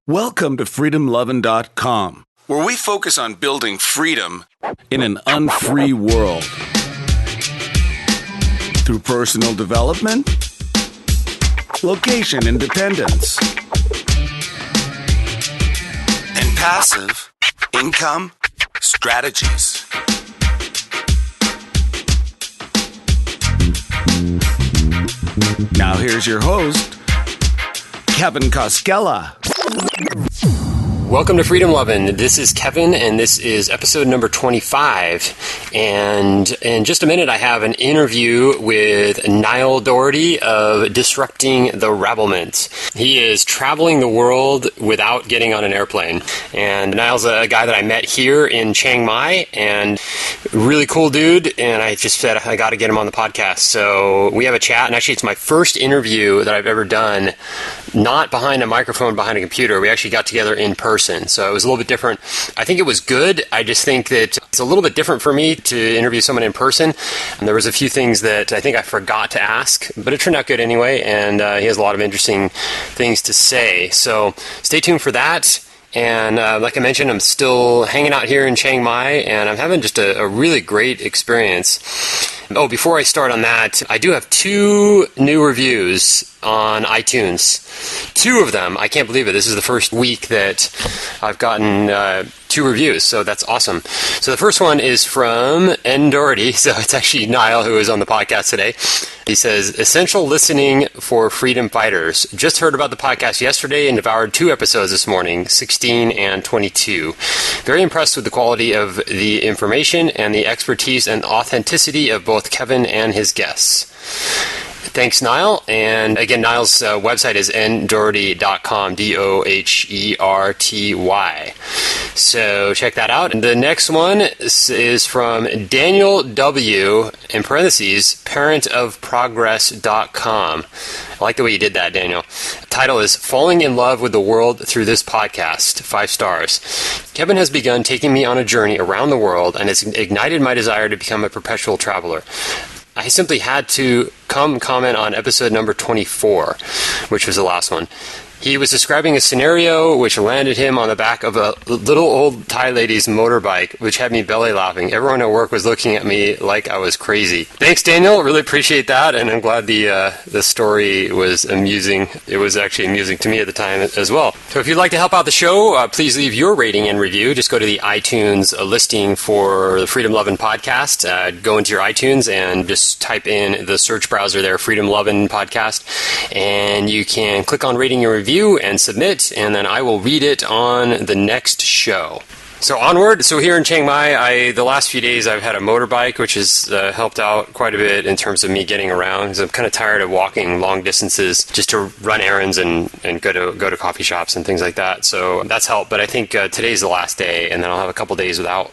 Welcome to FreedomLovin.com, where we focus on building freedom in an unfree world. Through personal development, location independence, and passive income strategies. Now here's your host, Kevin Koskela. Welcome to Freedom Lovin'. This is Kevin, and this is episode number 25. And in just a minute, I have an interview with Niall Doherty of Disrupting the Rabblement. He is traveling the world without getting on an airplane. And Niall's a guy that I met here in Chiang Mai, and really cool dude. And I just said I got to get him on the podcast. So we have a chat, and actually, it's my first interview that I've ever done, not behind a microphone, behind a computer. We actually got together in person. So it was a little bit different. I think it was good. I just think that it's a little bit different for me to interview someone in person. And there was a few things that I think I forgot to ask, but it turned out good anyway. And he has a lot of interesting things to say. So stay tuned for that. And like I mentioned, I'm still hanging out here in Chiang Mai, and I'm having just a really great experience. Oh, before I start on that, I do have 2 new reviews on iTunes. 2 of them. I can't believe it. This is the first week that I've gotten 2 reviews, so that's awesome. So the first one is from Doherty. So it's actually Niall who is on the podcast today. He says, essential listening for freedom fighters. Just heard about the podcast yesterday and devoured 2 episodes this morning, 16 and 22. Very impressed with the quality of the information and the expertise and authenticity of both Kevin and his guests. Thanks, Niall. And again, Niall's website is ndoherty.com, Doherty. So check that out. And the next one is from Daniel W., in parentheses, parentofprogress.com. I like the way you did that, Daniel. The title is Falling in Love with the World Through This Podcast, 5 stars. Kevin has begun taking me on a journey around the world and has ignited my desire to become a perpetual traveler. I simply had to comment on episode number 24, which was the last one. He was describing a scenario which landed him on the back of a little old Thai lady's motorbike, which had me belly laughing. Everyone at work was looking at me like I was crazy. Thanks, Daniel. Really appreciate that, and I'm glad the story was amusing. It was actually amusing to me at the time as well. So if you'd like to help out the show, please leave your rating and review. Just go to the iTunes listing for the Freedom Lovin' podcast. Go into your iTunes and just type in the search browser there, Freedom Lovin' podcast, and you can click on rating and review and submit, and then I will read it on the next show. So onward. So here in Chiang Mai, the last few days I've had a motorbike, which has helped out quite a bit in terms of me getting around, because I'm kind of tired of walking long distances just to run errands and go to coffee shops and things like that. So that's helped. But I think today's the last day, and then I'll have a couple days without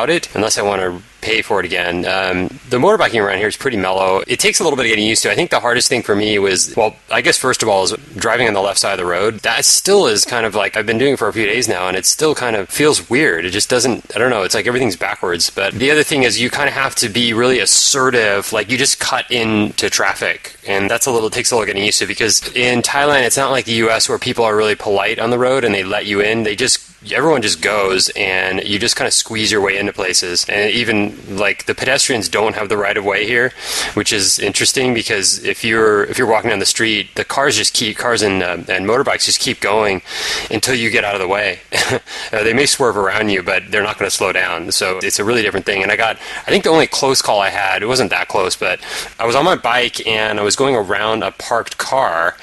it, unless I want to pay for it again. The motorbiking around here is pretty mellow. It takes a little bit of getting used to. I think the hardest thing for me was, well, I guess first of all is driving on the left side of the road. That still is kind of like, I've been doing it for a few days now, and it still kind of feels weird. It just doesn't, I don't know, it's like everything's backwards. But the other thing is you kind of have to be really assertive, like you just cut into traffic. And that's it takes a little getting used to, because in Thailand, it's not like the US where people are really polite on the road and they let you in. Everyone just goes, and you just kind of squeeze your way into places. And even like the pedestrians don't have the right of way here, which is interesting, because if you're walking down the street, the cars and motorbikes just keep going until you get out of the way. They may swerve around you, but they're not going to slow down. So it's a really different thing. And I think the only close call I had, it wasn't that close, but I was on my bike and I was going around a parked car.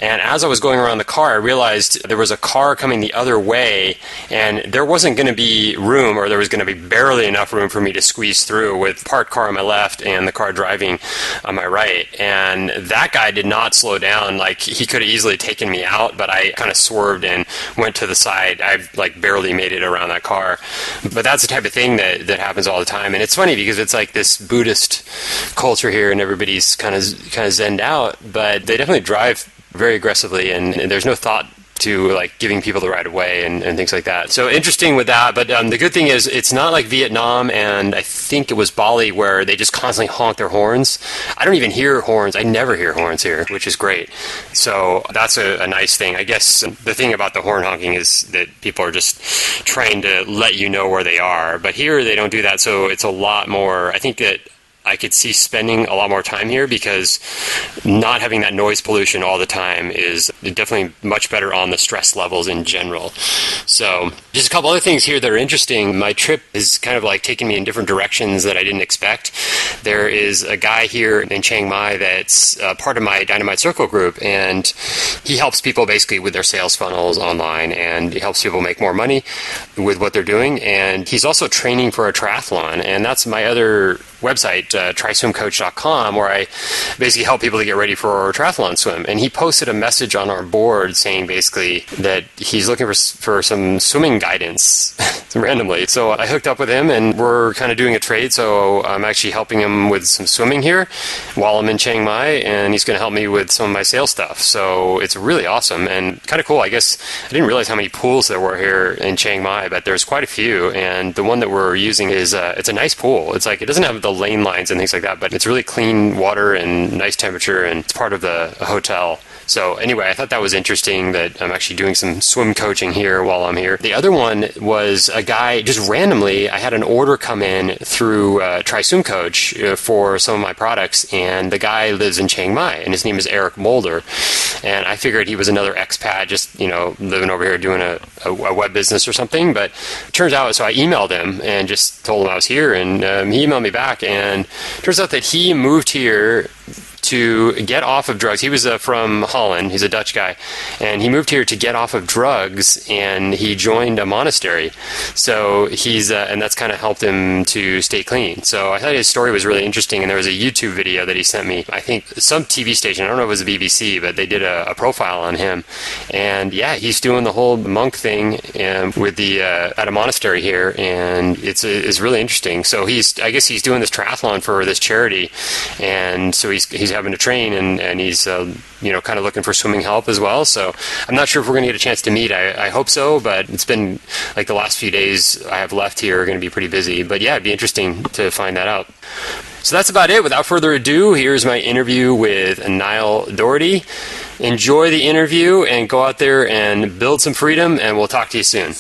And as I was going around the car, I realized there was a car coming the other way, and there wasn't going to be room, or there was going to be barely enough room for me to squeeze through with parked car on my left and the car driving on my right. And that guy did not slow down. Like, he could have easily taken me out, but I kind of swerved and went to the side. I barely made it around that car. But that's the type of thing that happens all the time. And it's funny because it's like this Buddhist culture here, and everybody's kind of zenned out, but they definitely drive very aggressively, and there's no thought to like giving people the right of way and things like that. So interesting with that. But the good thing is it's not like Vietnam and I think it was Bali where they just constantly honk their horns. I don't even hear horns. I never hear horns here, which is great. So that's a nice thing. I guess the thing about the horn honking is that people are just trying to let you know where they are. But here they don't do that. So it's a lot more, I think that I could see spending a lot more time here because not having that noise pollution all the time is definitely much better on the stress levels in general. So just a couple other things here that are interesting. My trip is kind of like taking me in different directions that I didn't expect. There is a guy here in Chiang Mai that's part of my Dynamite Circle group, and he helps people basically with their sales funnels online, and he helps people make more money with what they're doing. And he's also training for a triathlon, and that's my other website, tryswimcoach.com, where I basically help people to get ready for a triathlon swim. And he posted a message on our board saying basically that he's looking for some swimming guidance randomly. So I hooked up with him and we're kind of doing a trade. So I'm actually helping him with some swimming here while I'm in Chiang Mai, and he's going to help me with some of my sales stuff. So it's really awesome and kind of cool. I guess I didn't realize how many pools there were here in Chiang Mai, but there's quite a few. And the one that we're using is it's a nice pool. It's like it doesn't have the lane lines and things like that, but it's really clean water and nice temperature, and it's part of the hotel. So anyway, I thought that was interesting that I'm actually doing some swim coaching here while I'm here. The other one was a guy, just randomly, I had an order come in through Try Swim Coach for some of my products, and the guy lives in Chiang Mai, and his name is Eric Mulder. And I figured he was another expat, just, living over here doing a web business or something. But it turns out, so I emailed him and just told him I was here, and he emailed me back, and it turns out that he moved here to get off of drugs. He was from Holland. He's a Dutch guy. And he moved here to get off of drugs, and he joined a monastery. So he's, and that's kind of helped him to stay clean. So I thought his story was really interesting, and there was a YouTube video that he sent me. I think some TV station, I don't know if it was the BBC, but they did a profile on him. And yeah, he's doing the whole monk thing with the, at a monastery here, and it's really interesting. So I guess he's doing this triathlon for this charity, and so he's having to train, and he's kind of looking for swimming help as well. So I'm not sure if we're going to get a chance to meet. I hope so, but it's been like the last few days I have left here are going to be pretty busy. But yeah, it'd be interesting to find that out. So that's about it. Without further ado, here's my interview with Niall Doherty. Enjoy the interview and go out there and build some freedom, and we'll talk to you soon.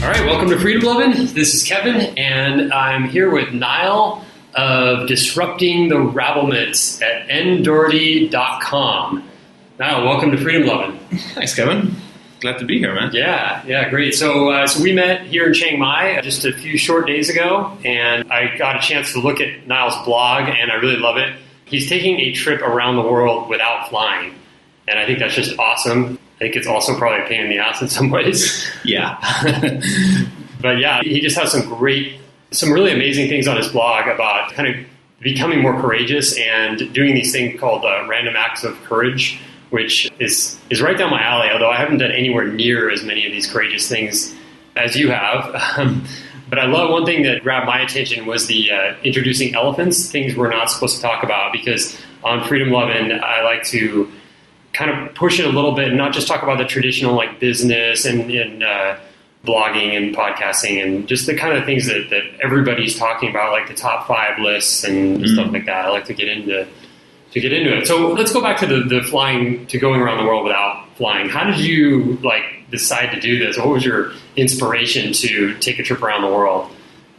All right, welcome to Freedom Lovin'. This is Kevin, and I'm here with Niall of Disrupting the Rabblement at ndoherty.com. Niall, welcome to Freedom Lovin'. Thanks, Kevin. Glad to be here, man. Yeah, great. So we met here in Chiang Mai just a few short days ago, and I got a chance to look at Niall's blog, and I really love it. He's taking a trip around the world without flying, and I think that's just awesome. I think it's also probably a pain in the ass in some ways. Yeah. But yeah, he just has some really amazing things on his blog about kind of becoming more courageous and doing these things called random acts of courage, which is right down my alley, although I haven't done anywhere near as many of these courageous things as you have. But I love one thing that grabbed my attention was the introducing elephants, things we're not supposed to talk about, because on Freedom Lovin', I like to kind of push it a little bit and not just talk about the traditional like business and blogging and podcasting and just the kind of things that everybody's talking about, like the top 5 lists and stuff like that. I like to get into it. So let's go back to the flying, to going around the world without flying. How did you decide to do this? What was your inspiration to take a trip around the world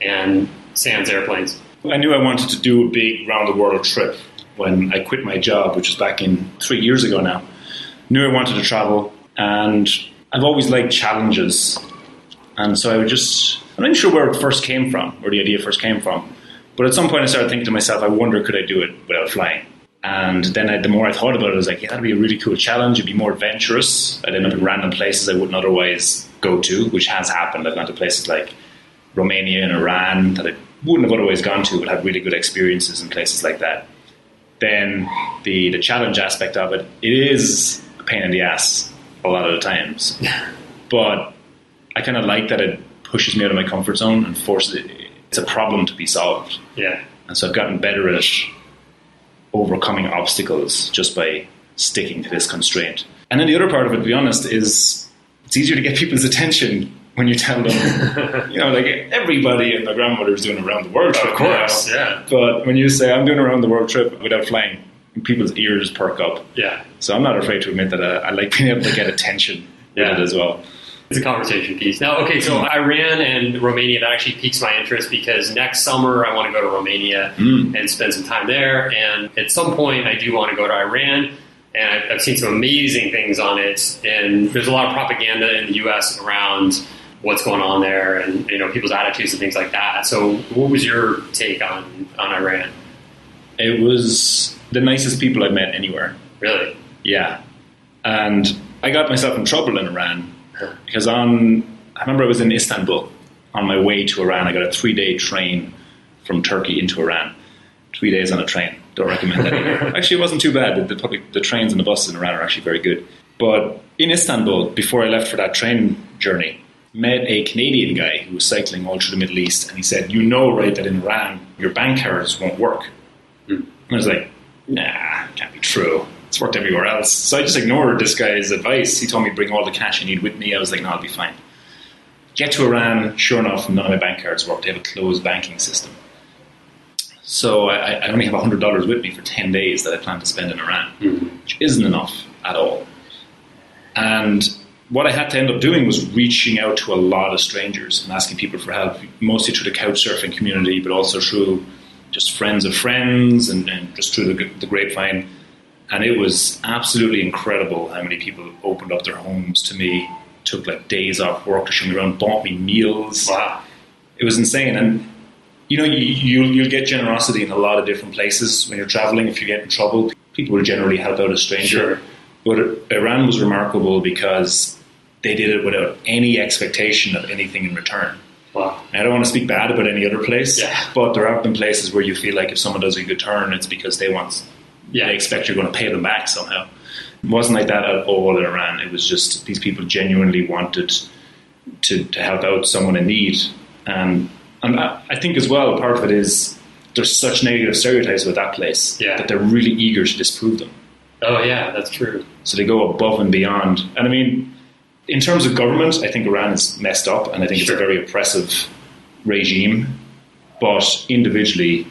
and sans airplanes? I knew I wanted to do a big round the world trip when I quit my job, which was back in 3 years ago now. Knew I wanted to travel, and I've always liked challenges. And so I'm not even sure where it first came from, where the idea first came from. But at some point I started thinking to myself, I wonder, could I do it without flying? And then the more I thought about it, I was like, yeah, that'd be a really cool challenge. It'd be more adventurous. I'd end up in random places I wouldn't otherwise go to, which has happened. I've gone to places like Romania and Iran that I wouldn't have otherwise gone to, but had really good experiences in places like that. Then the challenge aspect of it is a pain in the ass a lot of the times. But I kind of like that it pushes me out of my comfort zone and forces it. It's a problem to be solved. Yeah. And so I've gotten better at it overcoming obstacles just by sticking to this constraint. And then the other part of it, to be honest, is it's easier to get people's attention when you tell them, like everybody and their grandmother is doing a round the world trip. Of course, yeah. But when you say, I'm doing a round the world trip without flying, people's ears perk up. Yeah. So I'm not afraid to admit that I like being able to get attention with it as well. It's a conversation piece. Now, okay, so Iran and Romania, that actually piques my interest because next summer I want to go to Romania and spend some time there. And at some point I do want to go to Iran. And I've seen some amazing things on it. And there's a lot of propaganda in the U.S. around what's going on there and, people's attitudes and things like that. So what was your take on Iran? It was the nicest people I've met anywhere. Really? Yeah. And I got myself in trouble in Iran because I remember I was in Istanbul on my way to Iran. I got a 3-day train from Turkey into Iran. 3 days on a train. Don't recommend that either. Actually, it wasn't too bad. The trains and the buses in Iran are actually very good. But in Istanbul, before I left for that train journey, met a Canadian guy who was cycling all through the Middle East, and he said, right, that in Iran, your bank cards won't work. And I was like, nah, can't be true. It's worked everywhere else. So I just ignored this guy's advice. He told me bring all the cash I need with me. I was like, no, I'll be fine. Get to Iran, sure enough, none of my bank cards work. They have a closed banking system. So I only have $100 with me for 10 days that I plan to spend in Iran, which isn't enough at all. And what I had to end up doing was reaching out to a lot of strangers and asking people for help, mostly through the couch surfing community, but also through just friends of friends and just through the grapevine. And it was absolutely incredible how many people opened up their homes to me, took like days off work to show me around, bought me meals. Wow. It was insane. And you'll get generosity in a lot of different places when you're traveling. If you get in trouble, people will generally help out a stranger. Sure. But Iran was remarkable because they did it without any expectation of anything in return. Wow. I don't want to speak bad about any other place, yeah. But there have been places where you feel like if someone does a good turn, it's because they expect you're going to pay them back somehow. It wasn't like that at all in Iran. It was just these people genuinely wanted to help out someone in need. And I think as well, part of it is there's such negative stereotypes about that place that they're really eager to disprove them. Oh, yeah, that's true. So they go above and beyond. And I mean, in terms of government, I think Iran is messed up, and I think it's a very oppressive regime. But individually,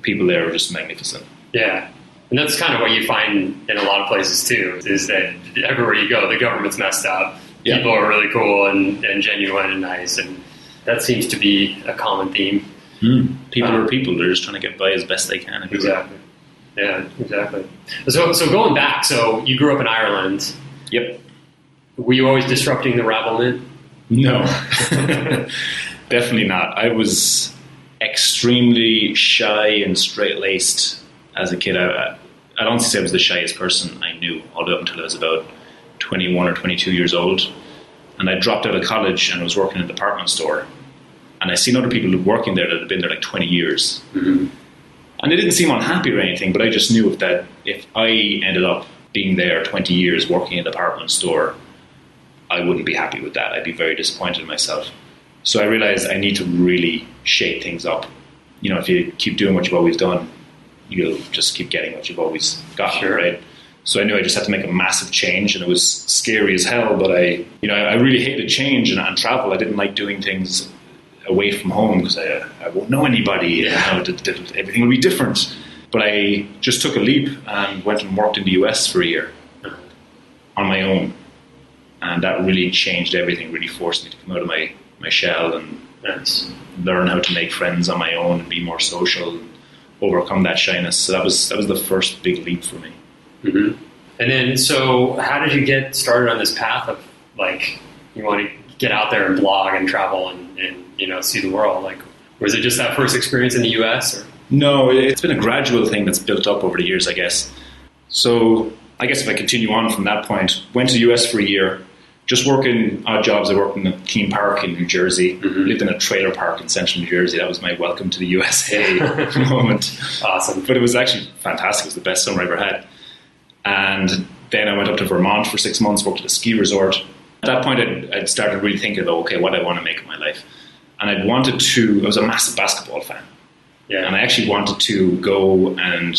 people there are just magnificent. Yeah. And that's kind of what you find in a lot of places, too, is that everywhere you go, the government's messed up. Yeah. People are really cool and genuine and nice, and that seems to be a common theme. People are people. They're just trying to get by as best they can. Exactly. Yeah, exactly. So going back, so you grew up in Ireland. Yep. Were you always disrupting the Rabblement? No. Definitely not. I was extremely shy and straight-laced as a kid. I don't say I was the shyest person I knew, all the way up until I was about 21 or 22 years old. And I dropped out of college and was working in a department store. And I seen other people working there that had been there like 20 years. Mm-hmm. And they didn't seem unhappy or anything, but I just knew that if I ended up being there 20 years working in a department store, I wouldn't be happy with that. I'd be very disappointed in myself. So I realized I need to really shake things up. If you keep doing what you've always done, you'll just keep getting what you've always gotten, right? So I knew I just had to make a massive change, and it was scary as hell, but I really hated change and travel. I didn't like doing things away from home because I won't know anybody. Everything will be different. But I just took a leap and went and worked in the US for a year on my own. And that really changed everything, really forced me to come out of my shell and learn how to make friends on my own and be more social and overcome that shyness. So that was the first big leap for me. Mm-hmm. And then, so how did you get started on this path of, like, you want to get out there and blog and travel and see the world? Like, was it just that first experience in the US? Or? No, it's been a gradual thing that's built up over the years, I guess. So I guess if I continue on from that point, went to the US for a year, just working odd jobs. I worked in a theme park in New Jersey, lived in a trailer park in central New Jersey. That was my welcome to the USA moment. Awesome. But it was actually fantastic. It was the best summer I ever had. And then I went up to Vermont for 6 months, worked at a ski resort. At that point, I'd started really thinking about, okay, what I want to make of my life. And I was a massive basketball fan. Yeah. And I actually wanted to go and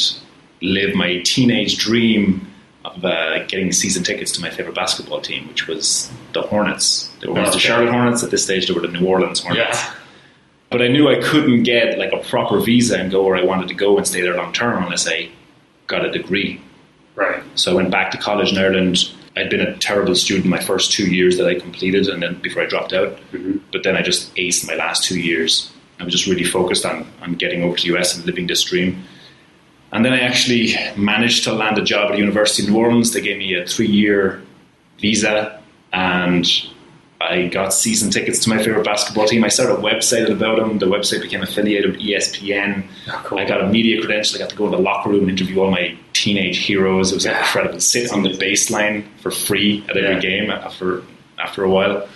live my teenage dream of getting season tickets to my favorite basketball team, which was the Hornets. They were once the Charlotte Hornets. At this stage, they were the New Orleans Hornets. Yeah. But I knew I couldn't get like a proper visa and go where I wanted to go and stay there long term unless I got a degree. Right. So I went back to college in Ireland. I'd been a terrible student my first 2 years that I completed, and then before I dropped out. Mm-hmm. But then I just aced my last 2 years. I was just really focused on getting over to the US and living this dream. And then I actually managed to land a job at the University of New Orleans. They gave me a 3-year visa, and I got season tickets to my favorite basketball team. I started a website about them. The website became affiliated with ESPN. Oh, cool. I got a media credential. I got to go to the locker room and interview all my teenage heroes. It was incredible. Sit on the baseline for free at every game after a while.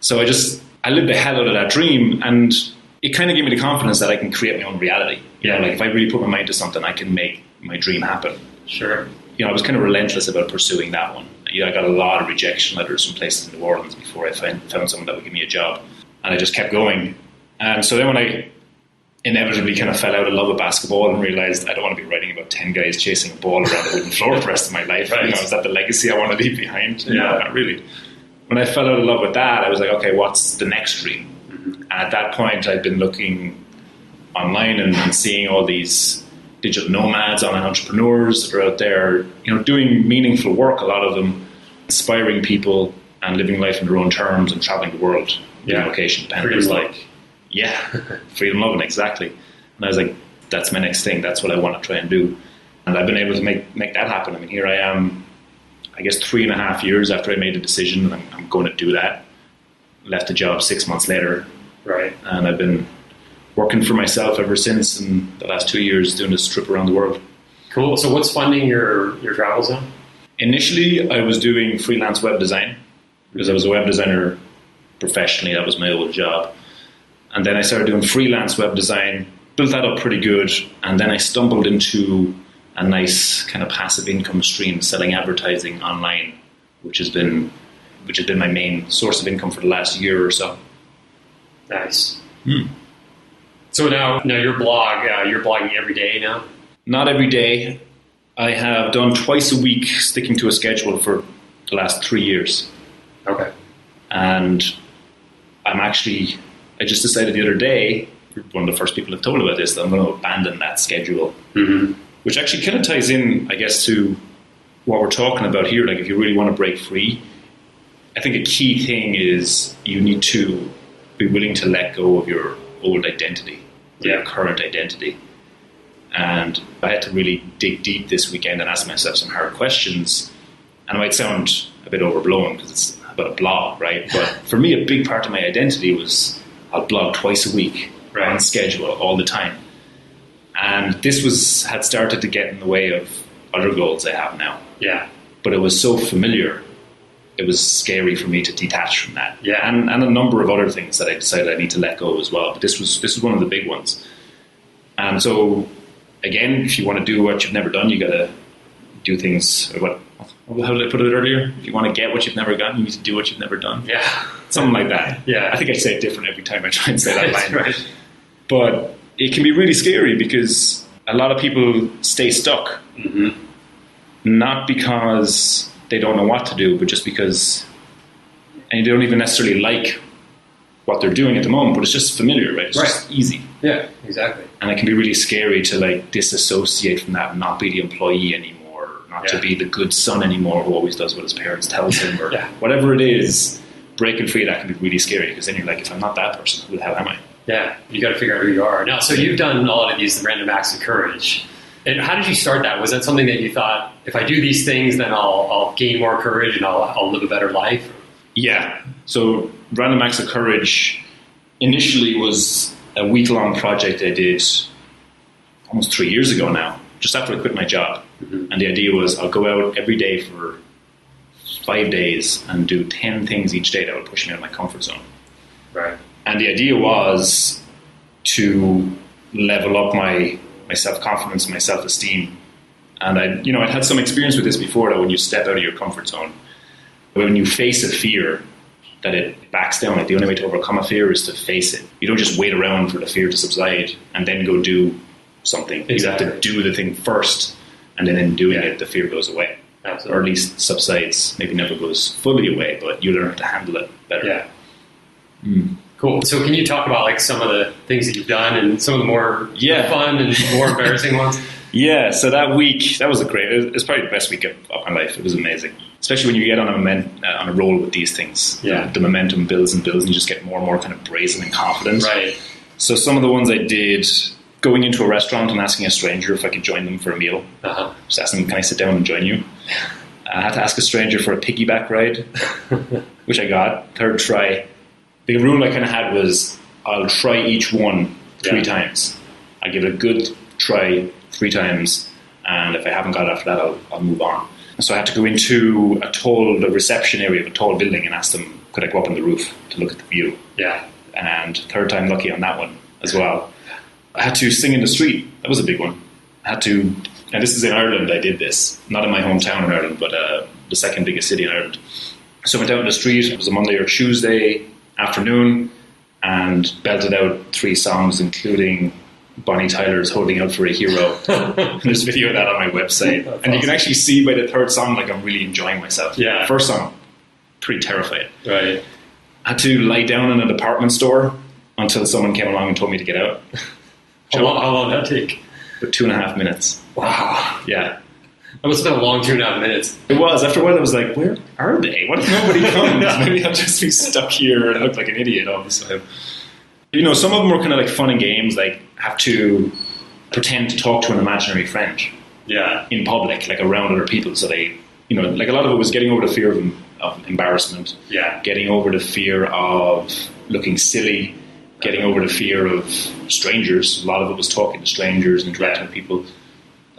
So I lived the hell out of that dream, and it kind of gave me the confidence that I can create my own reality. Like if I really put my mind to something, I can make my dream happen. Sure. I was kind of relentless about pursuing that one. I got a lot of rejection letters from places in New Orleans before I found someone that would give me a job. And I just kept going. And so then when I inevitably kind of fell out of love with basketball and realized I don't want to be writing about 10 guys chasing a ball around the wooden floor for the rest of my life. Right. Is that the legacy I want to leave behind? Yeah. No, not really. When I fell out of love with that, I was like, okay, what's the next dream? Mm-hmm. And at that point, I'd been looking online and seeing all these digital nomads, online entrepreneurs that are out there, doing meaningful work, a lot of them inspiring people and living life in their own terms and traveling the world. Location. And it was like, freedom loving, exactly. And I was like, that's my next thing. That's what I want to try and do. And I've been able to make that happen. I mean, here I am, I guess 3.5 years after I made the decision, I'm going to do that. Left the job 6 months later. Right. And I've been working for myself ever since, and the last 2 years doing this trip around the world. Cool. So what's funding your travels now? Initially, I was doing freelance web design because I was a web designer professionally. That was my old job. And then I started doing freelance web design, built that up pretty good, and then I stumbled into a nice kind of passive income stream selling advertising online, which has been my main source of income for the last year or so. Nice. So now your blog, you're blogging every day now? Not every day. I have done twice a week, sticking to a schedule for the last 3 years. Okay. And I just decided the other day, one of the first people I've told about this, that I'm going to abandon that schedule. Mm-hmm. Which actually kind of ties in, I guess, to what we're talking about here. Like, if you really want to break free, I think a key thing is you need to be willing to let go of your old identity, your current identity. And I had to really dig deep this weekend and ask myself some hard questions. And it might sound a bit overblown because it's about a blog, right? But for me, a big part of my identity was I'll blog twice a week, on schedule, all the time. And this had started to get in the way of other goals I have now. Yeah. But it was so familiar, it was scary for me to detach from that. Yeah. And a number of other things that I decided I need to let go as well. But this was one of the big ones. And so, again, if you want to do what you've never done, you got to do things. How did I put it earlier? If you want to get what you've never gotten, you need to do what you've never done. Yeah. Something like that. Yeah. I think I say it different every time I try and say that line. Right. But it can be really scary because a lot of people stay stuck. Mm-hmm. Not because they don't know what to do, but just because they don't even necessarily like what they're doing at the moment, but it's just familiar, right? It's just easy. Yeah, exactly. And it can be really scary to disassociate from that and not be the employee anymore, not to be the good son anymore who always does what his parents tells him, or whatever it is. Breaking free, that can be really scary because then you're like, if I'm not that person, who the hell am I? Yeah, you got to figure out who you are. Now, so you've done a lot of these random acts of courage. And how did you start that? Was that something that you thought, if I do these things, then I'll gain more courage and I'll live a better life? Yeah. So Random Acts of Courage initially was a week-long project I did almost 3 years ago now, just after I quit my job. Mm-hmm. And the idea was I'll go out every day for 5 days and do 10 things each day that would push me out of my comfort zone. Right. And the idea was to level up my self-confidence, my self-esteem. And I'd had some experience with this before, that when you step out of your comfort zone, when you face a fear, that it backs down. Like, the only way to overcome a fear is to face it. You don't just wait around for the fear to subside and then go do something. Exactly. You have to do the thing first, and then in doing it, the fear goes away. Absolutely. Or at least subsides, maybe never goes fully away, but you learn how to handle it better. Yeah. Cool. So can you talk about like some of the things that you've done and some of the more fun and more embarrassing ones? Yeah, so that week, that was it was probably the best week of my life. It was amazing. Especially when you get on a roll with these things. Yeah. The momentum builds and builds, and you just get more and more kind of brazen and confident. Right. So some of the ones I did, going into a restaurant and asking a stranger if I could join them for a meal. Just ask them, can I sit down and join you? I had to ask a stranger for a piggyback ride, which I got. Third try. The rule I kind of had was I'll try each one 3 times. I give it a good try 3 times, and if I haven't got it after that, I'll move on. So I had to go into the reception area of a tall building and ask them, could I go up on the roof to look at the view? Yeah. And third time lucky on that one as well. I had to sing in the street. That was a big one. I had to, and this is in Ireland, I did this. Not in my hometown in Ireland, but the second biggest city in Ireland. So I went out in the street. It was a Monday or Tuesday afternoon and belted out 3 songs, including Bonnie Tyler's Holding Out for a Hero. There's a video of that on my website. That's and you can actually see by the third song, like I'm really enjoying myself. Yeah. First song, pretty terrified. Right. I had to lie down in a department store until someone came along and told me to get out. How long did that take? But 2.5 minutes. Wow. Yeah. That must have been a long 2.5 minutes. It was. After a while, I was like, where are they? What if nobody comes? Maybe I'll just be stuck here and look like an idiot all the time. You know, some of them were kind of like fun and games, like have to pretend to talk to an imaginary friend. Yeah. In public, like around other people. So they, you know, like a lot of it was getting over the fear of embarrassment. Yeah. Getting over the fear of looking silly. Getting over the fear of strangers. A lot of it was talking to strangers and interacting with people.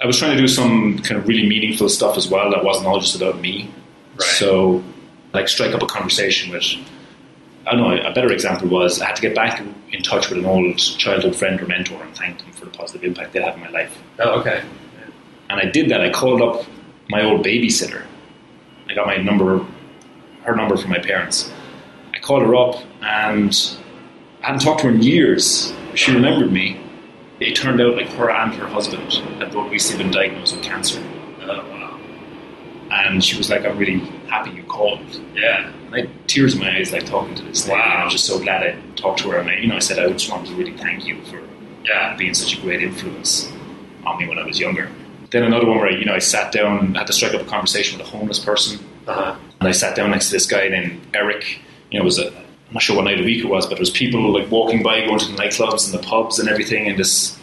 I was trying to do some kind of really meaningful stuff as well that wasn't all just about me. Right. So, like, strike up a conversation with, I don't know, a better example was I had to get back in touch with an old childhood friend or mentor and thank them for the positive impact they had in my life. Oh, okay. And I did that. I called up my old babysitter. I got her number from my parents. I called her up and I hadn't talked to her in years. She remembered me. It turned out like her and her husband had both recently been diagnosed with cancer. Oh, wow. And she was like, I'm really happy you called. Yeah. And I had tears in my eyes like talking to this lady. Wow. And I was just so glad I talked to her. And I said I just wanted to really thank you for being such a great influence on me when I was younger. Then another one where I sat down, had to strike up a conversation with a homeless person. Uh-huh. And I sat down next to this guy named Eric. It was I'm not sure what night of the week it was, but there was people like walking by, going to the nightclubs and the pubs and everything. And this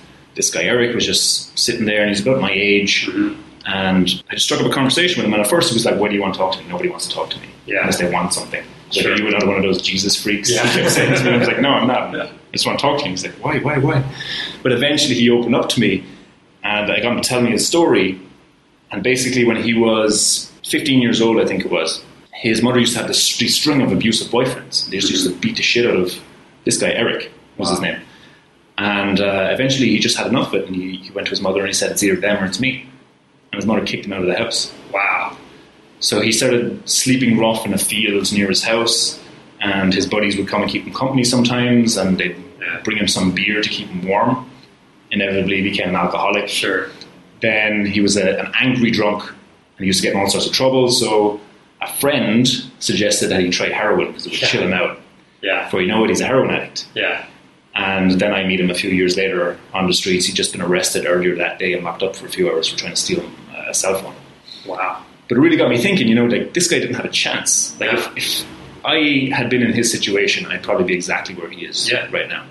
guy Eric was just sitting there, and he's about my age. Mm-hmm. And I just struck up a conversation with him. And at first he was like, "Why do you want to talk to me?" Nobody wants to talk to me unless they want something. Sure. Like, are you another one of those Jesus freaks? Yeah. He kept saying to me. I was like, "No, I'm not. I just want to talk to you." He's like, "Why?" But eventually he opened up to me, and I got him to tell me his story. And basically, when he was 15 years old, I think it was, his mother used to have this string of abusive boyfriends. They just used to beat the shit out of this guy, Eric was his name. And eventually he just had enough of it, and he went to his mother and he said, "It's either them or it's me." And his mother kicked him out of the house. Wow. So he started sleeping rough in a field near his house, and his buddies would come and keep him company sometimes, and they'd bring him some beer to keep him warm. Inevitably he became an alcoholic. Sure. Then he was an angry drunk, and he used to get in all sorts of trouble. So a friend suggested that he try heroin because it would chill him out. Yeah. Before you know it, he's a heroin addict. Yeah. And then I meet him a few years later on the streets. He'd just been arrested earlier that day and locked up for a few hours for trying to steal a cell phone. Wow. But it really got me thinking, like, this guy didn't have a chance. Like, if I had been in his situation, I'd probably be exactly where he is right now.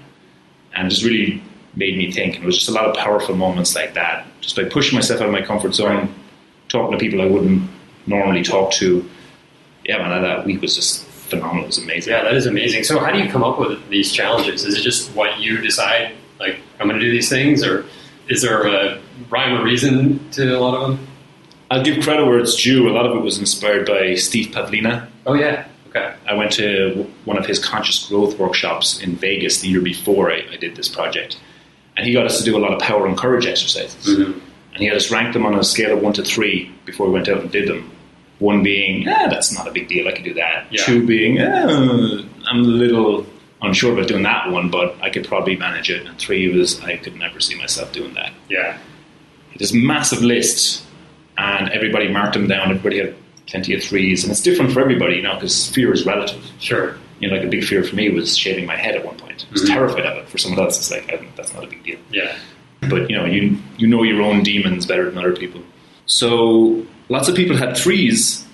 And it just really made me think. And it was just a lot of powerful moments like that. Just by pushing myself out of my comfort zone, talking to people I wouldn't normally talk to. Yeah, man, that week was just phenomenal. It was amazing. Yeah, that is amazing. So how do you come up with these challenges? Is it just what you decide, like, I'm going to do these things? Or is there a rhyme or reason to a lot of them? I'll give credit where it's due. A lot of it was inspired by Steve Pavlina. Oh, yeah. Okay. I went to one of his conscious growth workshops in Vegas the year before I did this project. And he got us to do a lot of power and courage exercises. Mm-hmm. And he had us rank them on a scale of 1 to 3 before we went out and did them. 1 being, that's not a big deal, I can do that. Yeah. 2 being, I'm a little unsure about doing that one, but I could probably manage it. And 3 was, I could never see myself doing that. Yeah. This massive list, and everybody marked them down. Everybody had plenty of 3s, and it's different for everybody, because fear is relative. Sure. Like a big fear for me was shaving my head at one point. I was terrified of it. For someone else, it's like, that's not a big deal. Yeah. But, you know your own demons better than other people. So lots of people had 3s,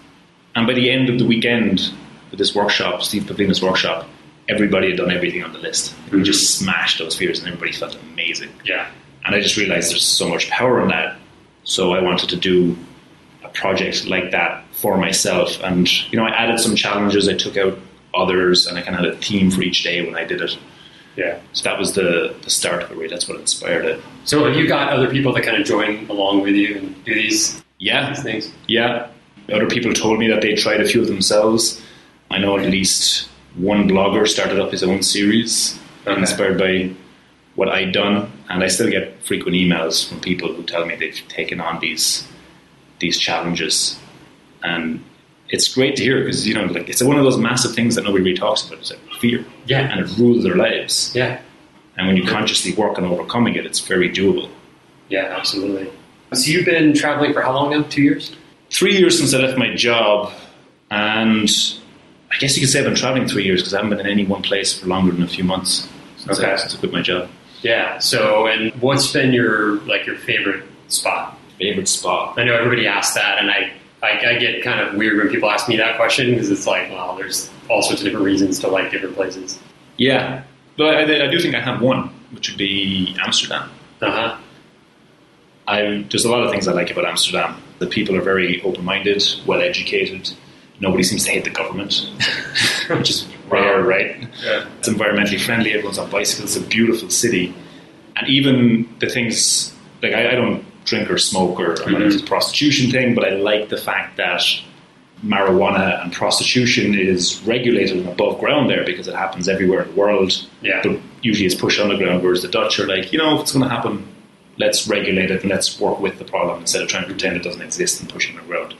and by the end of the weekend of this workshop, Steve Pavlina's workshop, everybody had done everything on the list. We just smashed those fears, and everybody felt amazing. Yeah. And I just realized there's so much power in that. So I wanted to do a project like that for myself. And, I added some challenges. I took out others, and I kind of had a theme for each day when I did it. Yeah. So that was the start of it, really. That's what inspired it. So have you got other people that kind of join along with you and do these things? Yeah. Other people told me that they tried a few of themselves. I know at least one blogger started up his own series, inspired by what I'd done. And I still get frequent emails from people who tell me they've taken on these challenges. And it's great to hear because, it's one of those massive things that nobody really talks about. It's like fear. Yeah. And it rules their lives. Yeah. And when you consciously work on overcoming it, it's very doable. Yeah, absolutely. So you've been traveling for how long now? 2 years? 3 years since I left my job. And I guess you could say I've been traveling 3 years because I haven't been in any one place for longer than a few months since I quit my job. Yeah. So, and what's been your favorite spot? Favorite spot? I know everybody asks that, and I get kind of weird when people ask me that question because it's like, well, there's all sorts of different reasons to like different places. Yeah. But I do think I have one, which would be Amsterdam. Uh-huh. There's a lot of things I like about Amsterdam. The people are very open-minded, well-educated. Nobody seems to hate the government, which is rare, right? Yeah. It's environmentally friendly. Everyone's on bicycles. It's a beautiful city. And even the things, like I don't drink or smoke or I'm not into the prostitution thing, but I like the fact that marijuana and prostitution is regulated and above ground there because it happens everywhere in the world. Yeah. But usually it's pushed underground, whereas the Dutch are like, if it's going to happen, let's regulate it and let's work with the problem instead of trying to pretend it doesn't exist and push it underground.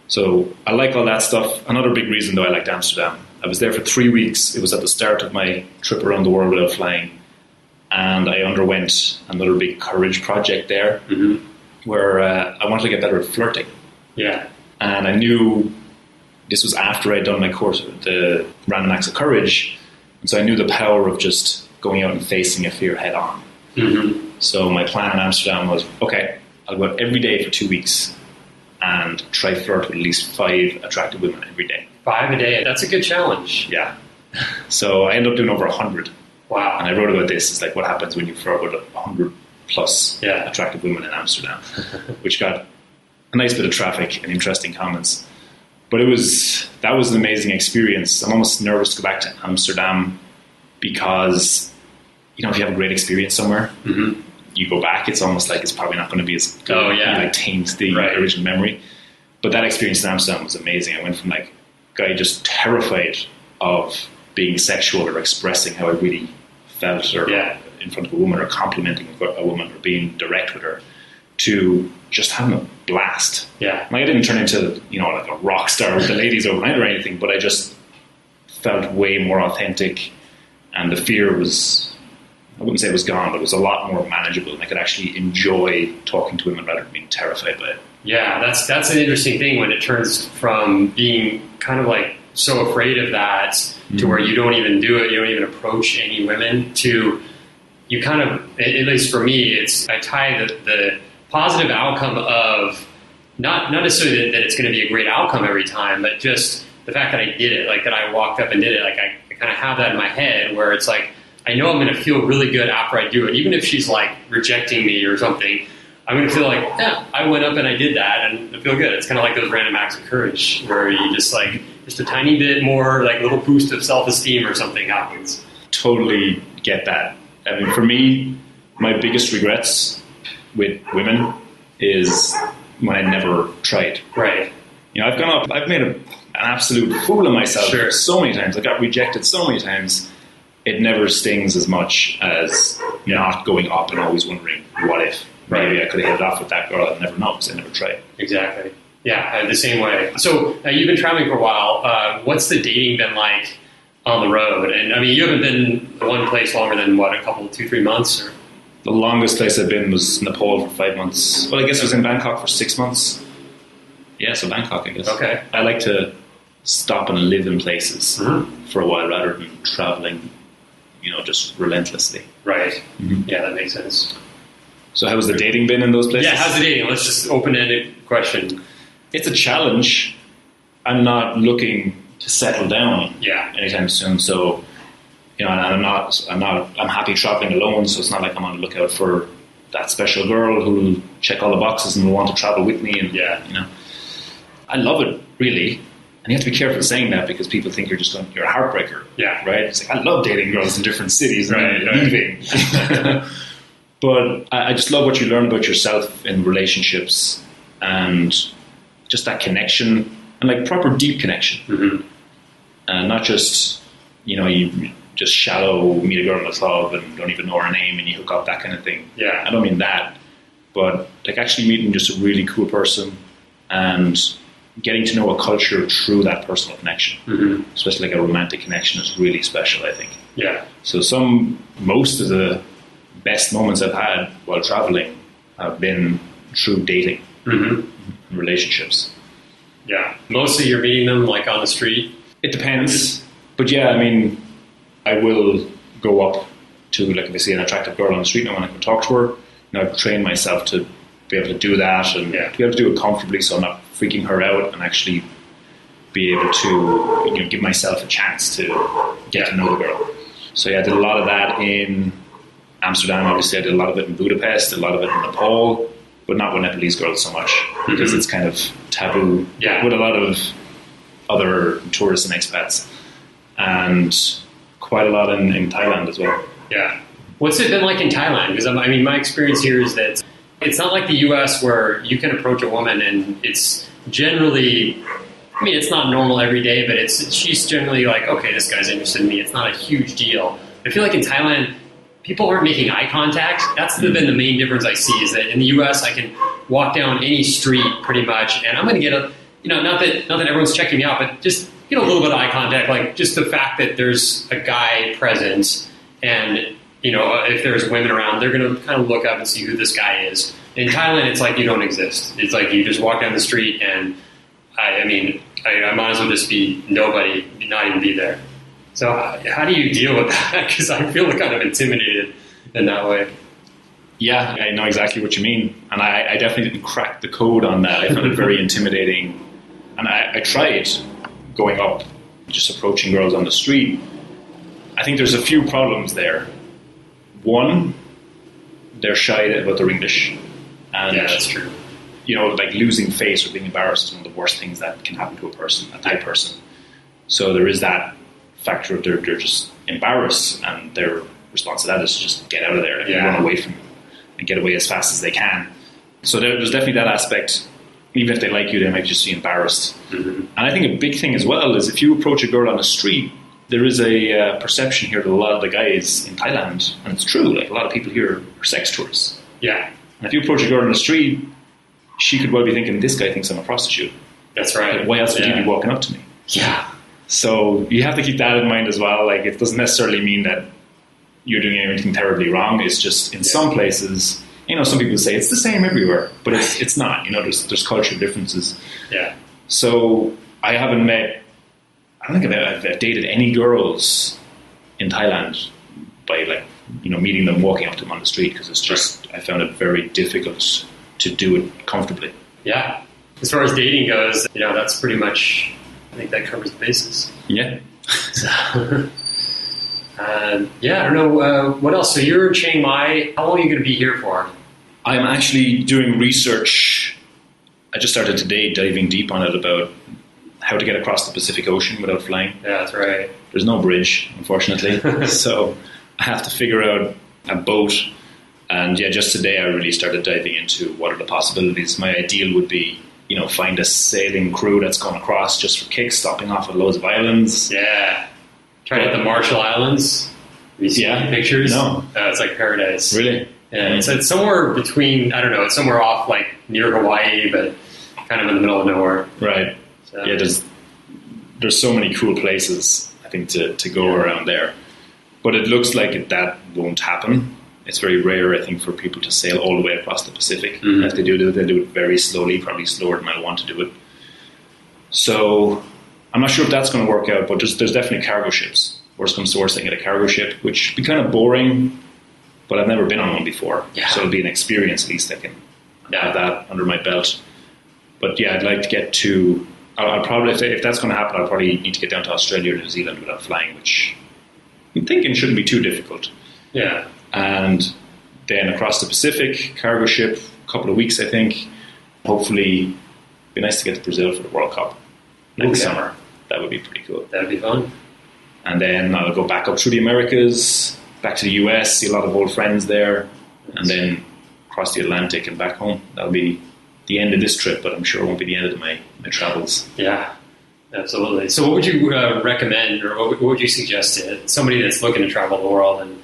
So I like all that stuff. Another big reason, though, I liked Amsterdam. I was there for 3 weeks. It was at the start of my trip around the world without flying. And I underwent another big courage project there where I wanted to get better at flirting. Yeah. And I knew this was after I'd done my course, the Random Acts of Courage. And so I knew the power of just going out and facing a fear head on. So my plan in Amsterdam was, okay, I'll go out every day for 2 weeks and try flirt with at least 5 attractive women every day. 5 a day? That's a good challenge. Yeah. So I ended up doing over 100. Wow. And I wrote about this. It's like what happens when you flirt with 100 plus attractive women in Amsterdam, which got a nice bit of traffic and interesting comments. But that was an amazing experience. I'm almost nervous to go back to Amsterdam because, if you have a great experience somewhere, you go back, it's almost like it's probably not going to be as good. Oh, yeah. It like taints the original memory. But that experience in Amsterdam was amazing. I went from like a guy just terrified of being sexual or expressing how I really felt or in front of a woman or complimenting a woman or being direct with her to just having a blast. Yeah. Like I didn't turn into, like a rock star with the ladies overnight or anything, but I just felt way more authentic and the fear was, I wouldn't say it was gone, but it was a lot more manageable and I could actually enjoy talking to women rather than being terrified by it. Yeah, that's an interesting thing when it turns from being kind of like so afraid of that to where you don't even do it, you don't even approach any women to you kind of, at least for me, I tie the positive outcome of not necessarily that it's going to be a great outcome every time, but just the fact that I did it, like that I walked up and did it, like I kind of have that in my head where it's like, I know I'm going to feel really good after I do it. Even if she's like rejecting me or something, I'm going to feel like, yeah, I went up and I did that and I feel good. It's kind of like those random acts of courage where you just like, just a tiny bit more like little boost of self-esteem or something happens. Totally get that. I mean, for me, my biggest regrets with women is when I never tried. Right. I've gone up, I've made an absolute fool of myself so many times. I got rejected so many times. It never stings as much as not going up and always wondering, what if? Maybe I could have hit it off with that girl. I'd never know because I never tried. Exactly. Yeah, the same way. So you've been traveling for a while. What's the dating been like on the road. And I mean, you haven't been one place longer than what, a couple, 2-3 months? Or? The longest place I've been was Nepal for 5 months. Well, I guess I was in Bangkok for 6 months. Yeah, so Bangkok, I guess. Okay. I like to stop and live in places for a while rather than traveling, just relentlessly. Right. Yeah, that makes sense. So how has the dating been in those places? Yeah, how's the dating? Let's just open-ended question. It's a challenge. I'm not looking to settle down anytime soon. So, and I'm happy traveling alone. So it's not like I'm on the lookout for that special girl who will check all the boxes and will want to travel with me. And I love it really. And you have to be careful saying that because people think you're a heartbreaker. Yeah. Right? It's like, I love dating girls in different cities and leaving. But I just love what you learn about yourself in relationships and just that connection and like proper deep connection. And not just, you just shallow meet a girl in a club and don't even know her name and you hook up, that kind of thing. Yeah. I don't mean that, but like actually meeting just a really cool person and getting to know a culture through that personal connection, especially like a romantic connection, is really special, I think. Yeah. So most of the best moments I've had while traveling have been through dating and relationships. Yeah. Mostly you're meeting them like on the street? It depends. But yeah, I mean, I will go up to, like if I see an attractive girl on the street and I want to go talk to her, I've trained myself to be able to do that and to be able to do it comfortably so I'm not freaking her out and actually be able to give myself a chance to get to know the girl. So yeah, I did a lot of that in Amsterdam. Obviously I did a lot of it in Budapest, a lot of it in Nepal, but not with Nepalese girls so much because it's kind of taboo with a lot of other tourists and expats, and quite a lot in Thailand as well. Yeah. What's it been like in Thailand? Because I mean, my experience here is that it's not like the US where you can approach a woman and it's generally, I mean, it's not normal every day, but she's generally like, okay, this guy's interested in me. It's not a huge deal. I feel like in Thailand, people aren't making eye contact. That's been the main difference I see, is that in the US, I can walk down any street pretty much, and I'm going to get not that everyone's checking me out, but just a little bit of eye contact, like just the fact that there's a guy present, and if there's women around, they're going to kind of look up and see who this guy is. In Thailand, it's like you don't exist. It's like you just walk down the street, and I might as well just be nobody, not even be there. So how do you deal with that? Because I feel kind of intimidated in that way. Yeah, I know exactly what you mean. And I definitely didn't crack the code on that. I found it very intimidating. And I tried going up, just approaching girls on the street. I think there's a few problems there. One, they're shy about their English. And, yeah, that's true. Like losing face or being embarrassed is one of the worst things that can happen to a Thai person. So there is that factor of they're just embarrassed, and their response to that is just get out of there and run away from you and get away as fast as they can. So there's definitely that aspect. Even if they like you, they might just be embarrassed. And I think a big thing as well is if you approach a girl on the street, there is a perception here that a lot of the guys in Thailand, and it's true, like a lot of people here are sex tourists. Yeah. And if you approach a girl on the street, she could well be thinking, this guy thinks I'm a prostitute. That's right. Like, why else would you be walking up to me? Yeah. So you have to keep that in mind as well. Like, it doesn't necessarily mean that you're doing anything terribly wrong. It's just in some places, some people say it's the same everywhere, but it's not. There's cultural differences. Yeah. So I don't think I've dated any girls in Thailand by meeting them, walking up to them on the street, because it's just, I found it very difficult to do it comfortably. Yeah. As far as dating goes, that's pretty much, I think that covers the bases. Yeah. So, I don't know. What else? So you're in Chiang Mai. How long are you going to be here for? I'm actually doing research. I just started today diving deep on it about how to get across the Pacific Ocean without flying. Yeah, that's right. There's no bridge, unfortunately. So I have to figure out a boat. And just today I really started diving into what are the possibilities. My ideal would be, find a sailing crew that's going across just for kicks, stopping off at loads of islands. Yeah. Try out the Marshall Islands. Have you seen any pictures? No. It's like paradise. Really? Yeah, it's somewhere between, I don't know, it's somewhere off like near Hawaii, but kind of in the middle of nowhere. Right. So. Yeah, there's so many cool places. I I think, to go around there. But it looks like that won't happen. It's very rare, I think, for people to sail all the way across the Pacific. Mm-hmm. If they do it, they'll do it very slowly, probably slower than I want to do it. So I'm not sure if that's going to work out, but there's definitely cargo ships. Worst comes to worst, I get a cargo ship, which would be kind of boring, but I've never been on one before. Yeah. So it'll be an experience, at least I can have that under my belt. But yeah, I'd like to get to... I'll probably, if that's going to happen, I'll probably need to get down to Australia or New Zealand without flying, which I'm thinking shouldn't be too difficult. Yeah. And then across the Pacific, cargo ship, a couple of weeks, I think. Hopefully, it'd be nice to get to Brazil for the World Cup next summer. That would be pretty cool. That'd be fun. And then I'll go back up through the Americas, back to the US, see a lot of old friends there, and then across the Atlantic and back home. That'll be the end of this trip, but I'm sure it won't be the end of my travels. Yeah, absolutely. So what would you recommend, or what would you suggest to somebody that's looking to travel the world and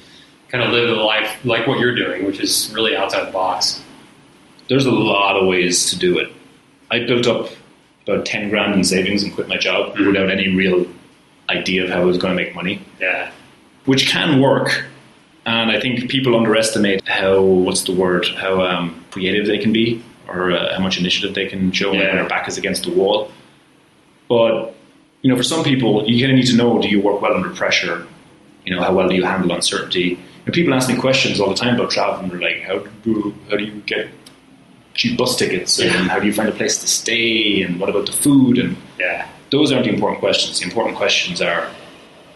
kind of live a life like what you're doing, which is really outside the box? There's a lot of ways to do it. I built up about 10 grand in savings and quit my job without any real idea of how I was going to make money. Yeah. Which can work. And I think people underestimate how creative they can be, or how much initiative they can show when their back is against the wall. But, for some people, you kind of need to know, do you work well under pressure? How well do you handle uncertainty? And people ask me questions all the time about travel, and they're like, how do you get cheap bus tickets? And how do you find a place to stay? And what about the food? And those aren't the important questions. The important questions are,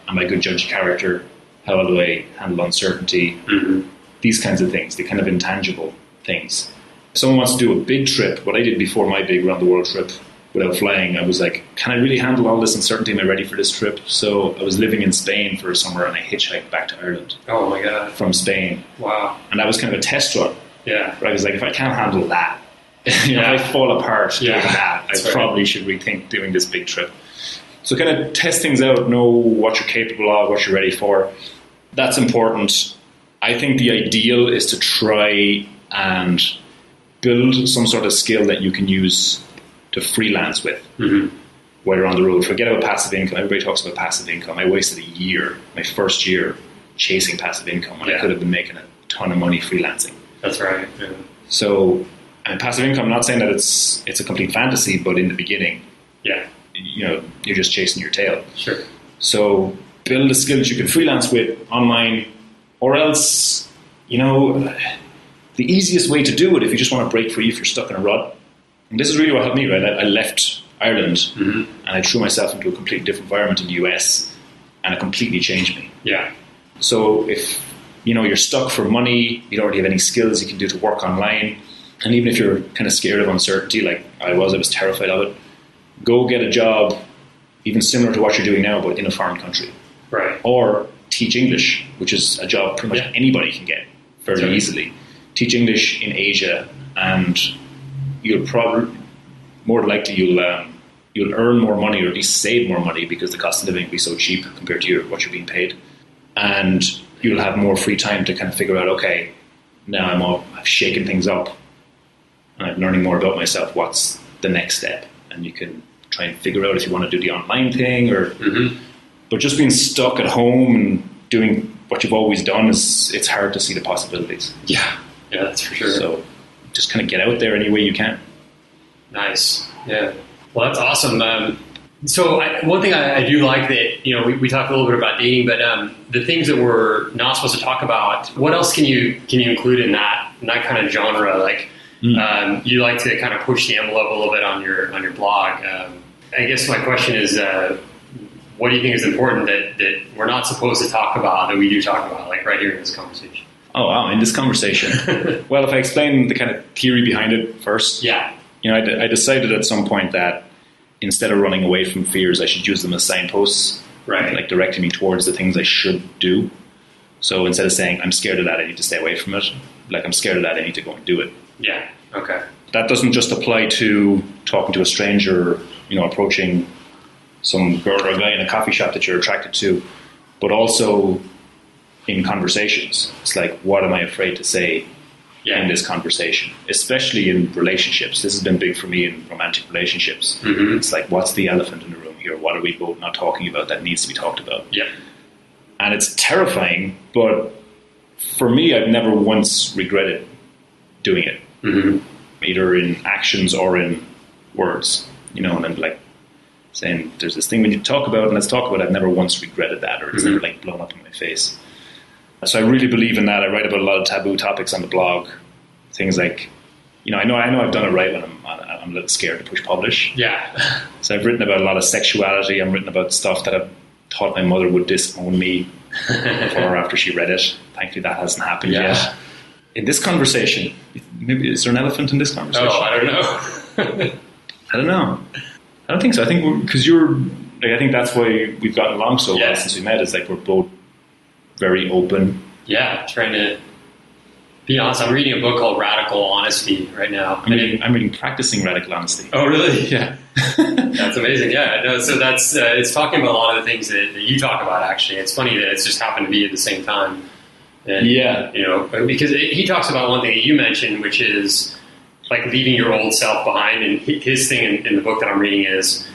am I a good judge of character? How well do I handle uncertainty? Mm-hmm. These kinds of things, the kind of intangible things. If someone wants to do a big trip, what I did before my big round-the-world trip without flying, I was like, can I really handle all this uncertainty? Am I ready for this trip? So I was living in Spain for a summer, and I hitchhiked back to Ireland. Oh, my God. From Spain. Wow. And that was kind of a test run. Yeah. Where I was like, if I can't handle that, if I fall apart doing that, I probably should rethink doing this big trip. So kind of test things out, know what you're capable of, what you're ready for. That's important. I think the ideal is to try and build some sort of skill that you can use to freelance with, while you're on the road. Forget about passive income. Everybody talks about passive income. I wasted a year, my first year, chasing passive income when I could have been making a ton of money freelancing. That's right. Yeah. So, and passive income, I'm not saying that it's a complete fantasy, but in the beginning, you're just chasing your tail. Sure. So build a skill that you can freelance with online, or else, the easiest way to do it, if you just want to break free, if you're stuck in a rut, and this is really what helped me, right? I left Ireland and I threw myself into a completely different environment in the US, and it completely changed me. Yeah. So if, you're stuck for money, you don't really have any skills you can do to work online, and even if you're kind of scared of uncertainty, like I was terrified of it, go get a job, even similar to what you're doing now, but in a foreign country. Right. Or teach English, which is a job pretty much anybody can get fairly easily. Teach English in Asia, and you'll probably, more likely, you'll earn more money, or at least save more money, because the cost of living will be so cheap compared to what you're being paid. And you'll have more free time to kind of figure out, okay, now I've shaken things up, and I'm learning more about myself. What's the next step? And you can try and figure out if you want to do the online thing, or but just being stuck at home and doing what you've always done, it's hard to see the possibilities. Yeah, that's for sure. So just kind of get out there any way you can. Nice. Yeah. Well, that's awesome. So one thing I do like that, we talked a little bit about dating, but the things that we're not supposed to talk about, what else can you include in that kind of genre? Like, you like to kind of push the envelope a little bit on your blog. I guess my question is, what do you think is important that we're not supposed to talk about that we do talk about, like right here in this conversation? Oh, wow, in this conversation. Well, if I explain the kind of theory behind it first. Yeah. I decided at some point that instead of running away from fears, I should use them as signposts. Right. Like directing me towards the things I should do. So instead of saying, I'm scared of that, I need to stay away from it. Like, I'm scared of that, I need to go and do it. Yeah. Okay. That doesn't just apply to talking to a stranger, approaching some girl or a guy in a coffee shop that you're attracted to, but also in conversations. It's like, what am I afraid to say in this conversation? Especially in relationships. This has been big for me in romantic relationships. It's like, what's the elephant in the room here? What are we both not talking about that needs to be talked about? Yeah. And it's terrifying, but for me, I've never once regretted doing it, either in actions or in words, and I'm like saying, there's this thing we need to talk about, and let's talk about it. I've never once regretted that, or it's never like blown up in my face. So I really believe in that. I write about a lot of taboo topics on the blog, things like, I know I've done it right when I'm a little scared to push publish. Yeah. So I've written about a lot of sexuality. I've written about stuff that I've thought my mother would disown me before or after she read it. Thankfully, that hasn't happened yet. In this conversation, maybe is there an elephant in this conversation? Oh, I don't know. I don't know. I don't think so. I think because I think that's why we've gotten along so well since we met. Is like we're both very open. Yeah, trying to be honest. I'm reading a book called Radical Honesty right now. I'm reading Practicing Radical Honesty. Oh, really? Yeah. That's amazing. Yeah. No, so that's it's talking about a lot of the things that you talk about. Actually, it's funny that it's just happened to be at the same time. And, because he talks about one thing that you mentioned, which is like leaving your old self behind. And his thing in the book that I'm reading is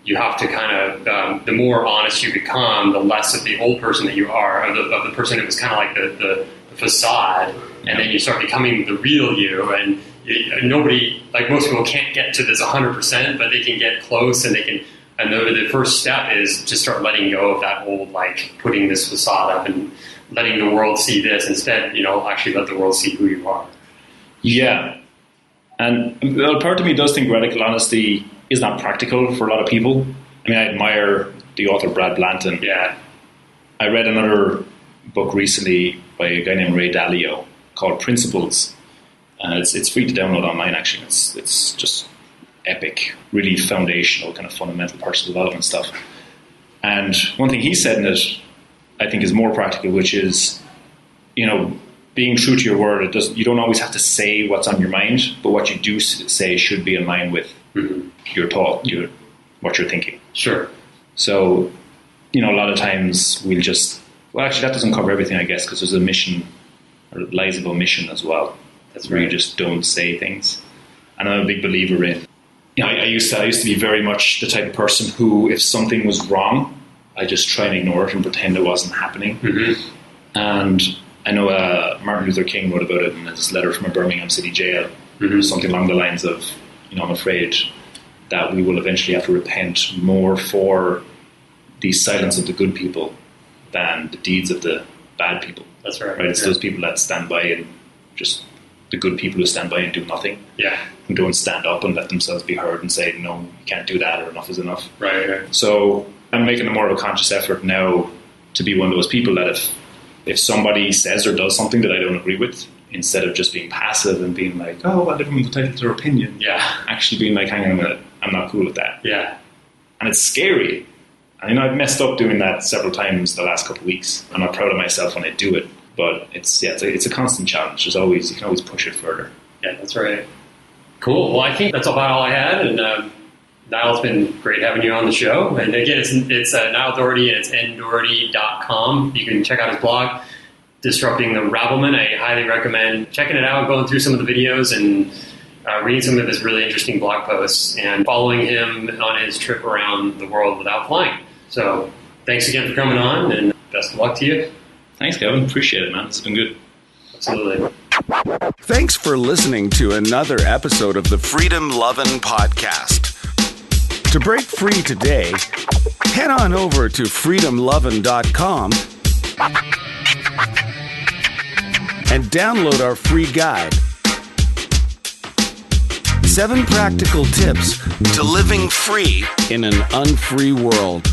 you have to kind of, the more honest you become, the less of the old person that you are, of the person that was kind of like the facade. And then you start becoming the real you. And nobody, like most people can't get to this 100%, but they can get close and they can, and the first step is to start letting go of that old, like putting this facade up and letting the world see this instead, actually let the world see who you are. Yeah. And part of me does think radical honesty is not practical for a lot of people. I mean, I admire the author Brad Blanton. Yeah. I read another book recently by a guy named Ray Dalio called Principles. It's free to download online, actually. It's just epic, really foundational, kind of fundamental personal development stuff. And one thing he said in it, I think, is more practical, which is, being true to your word. You don't always have to say what's on your mind, but what you do say should be in line with your thought, what you're thinking. Sure. So, a lot of times we'll actually that doesn't cover everything, I guess, because there's a mission, or lies of omission as well. That's where you just don't say things. And I'm a big believer in, I used to be very much the type of person who, if something was wrong, I just try and ignore it and pretend it wasn't happening. And I know Martin Luther King wrote about it in his letter from a Birmingham City jail, something along the lines of, I'm afraid that we will eventually have to repent more for the silence of the good people than the deeds of the bad people. That's right. It's those people that stand by and just the good people who stand by and do nothing. Yeah. And don't stand up and let themselves be heard and say, no, you can't do that, or enough is enough. Right. So I'm making a more of a conscious effort now to be one of those people that if somebody says or does something that I don't agree with, instead of just being passive and being like, oh, well, everyone's entitled to their opinion. Yeah. Actually being like, hang on a minute, I'm not cool with that. Yeah. And it's scary. And I've messed up doing that several times the last couple of weeks. I'm not proud of myself when I do it, but it's a constant challenge. You can always push it further. Yeah, that's right. Cool. Well, I think that's about all I had. And Niall, it's been great having you on the show. And again, it's Niall Doherty, and it's ndoherty.com. You can check out his blog, Disrupting the Rabblement. I highly recommend checking it out, going through some of the videos, and reading some of his really interesting blog posts, and following him on his trip around the world without flying. So thanks again for coming on, and best of luck to you. Thanks, Kevin. Appreciate it, man. It's been good. Absolutely. Thanks for listening to another episode of the Freedom Lovin' Podcast. To break free today, head on over to freedomlovin.com and download our free guide. 7 practical tips to living free in an unfree world.